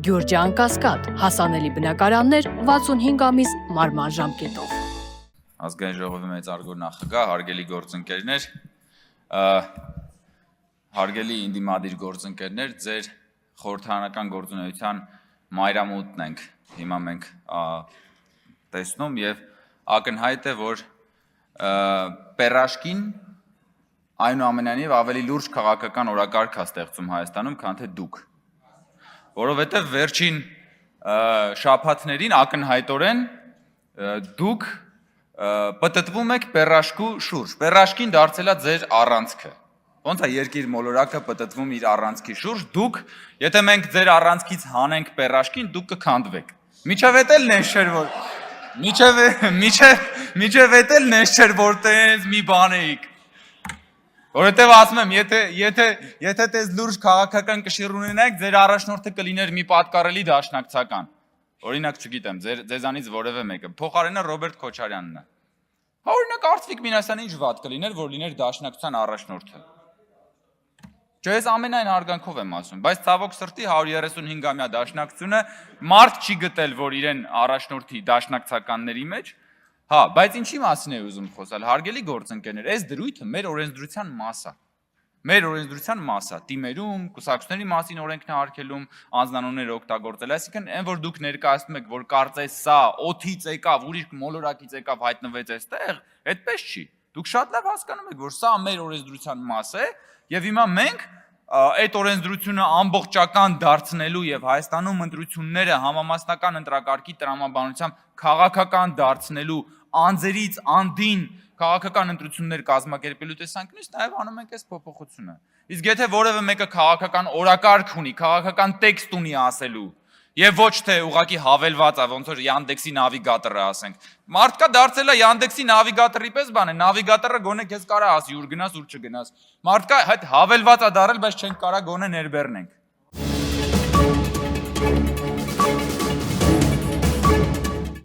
Գյուրջան Կասկադ, հասանելի բնակարաններ 65 ամիս մարման ժամկետով։ Ազգային ժողովի մեծարգո նախագահ, հարգելի գործընկերներ, հարգելի ինդիմադիր գործընկերներ, ձեր խորհրդարանական գործունեության մայրամուտն ենք հիմա մենք տեսնում եւ ակնհայտ է, որ պերաշկին այնուամենայնիվ ավելի լուրջ քաղաքական օրակարգ է ստեղծում Հայաստանում, քան թե դուք, որովհետեւ վերջին շաբաթներին ակնհայտորեն դուք պտտվում եք պերաշկու շուրջ, պերաշկին դարձել է ձեր առանցքը, ոնց է երկիր մոլորակը պտտվում իր առանցքի շուրջ, դուք, եթե մենք ձեր առանցքից հանենք պերաշկին, դուք կքանդվեք, միջև էդ էլ նես չէր, որ միջև էդ էլ նես չէր, որ տենց մի բան էիք, որովհետև ասում եմ, եթե տես լուրջ քաղաքական կշիռ ունենայիք, ձեր առաջնորդը կլիներ մի պատկառելի դաշնակցական, օրինակ չգիտեմ, ձեզանից որևէ մեկը, փոխարենը Ռոբերտ Քոչարյանն է, օրինակ Արծվիկ Մինասյանը ինչ վատ կլիներ, որ լիներ դաշնակցության առաջնորդը, չէ, ես ամենայն հարգանքով եմ ասում, բայց ցավոք սրտի 135-ամյա դաշնակցությունը մարդ չի գտել, որ իրեն առաջնորդի դաշնակցականների մեջ. Հա, բայց ինչի մասին է ուզում խոսալ, հարգելի գործընկերներ, այս դրույթը մեր օրենսդրության մաս է, թիմերում, կուսակցությունների մասին օրենքն է արգելում, անձնանուններ օգտագործել, այսինքն այն որ դուք ներկայացնում եք, որ կարծես սա օդից եկավ, ուրիշ մոլորակից եկավ, հայտնվեց այստեղ, այդպես չի։ Դուք շատ լավ հասկանում եք, որ սա մեր օրենսդրության մաս է, եւ հիմա մենք այդ օրենսդրությունը ամբողջական դարձնելու եւ Հայաստանում ընտրությունները համամասնական ընտրակարգի տրամաբանությամբ քաղաքական դարձնելու անձերից անդին քաղաքական ընտրություններ կազմակերպելու տեսանկյունից նաեւ անում ենք այս փոփոխությունը։ Իսկ եթե որևէ մեկը քաղաքական օրակարգ ունի, քաղաքական տեքստ ունի ասելու եւ ոչ թե ուղղակի հավելված է, ոնց որ Yandex-ի նավիգատորը ասենք։ Մարդկա դարձել է Yandex-ի նավիգատորի պես բան է, նավիգատորը գոնե քեզ կարա ասի ուր գնաս, ուր չգնաս։ Մարդկա հետ հավելված է դարել, բայց չենք կարա գոնե ներբեռնենք։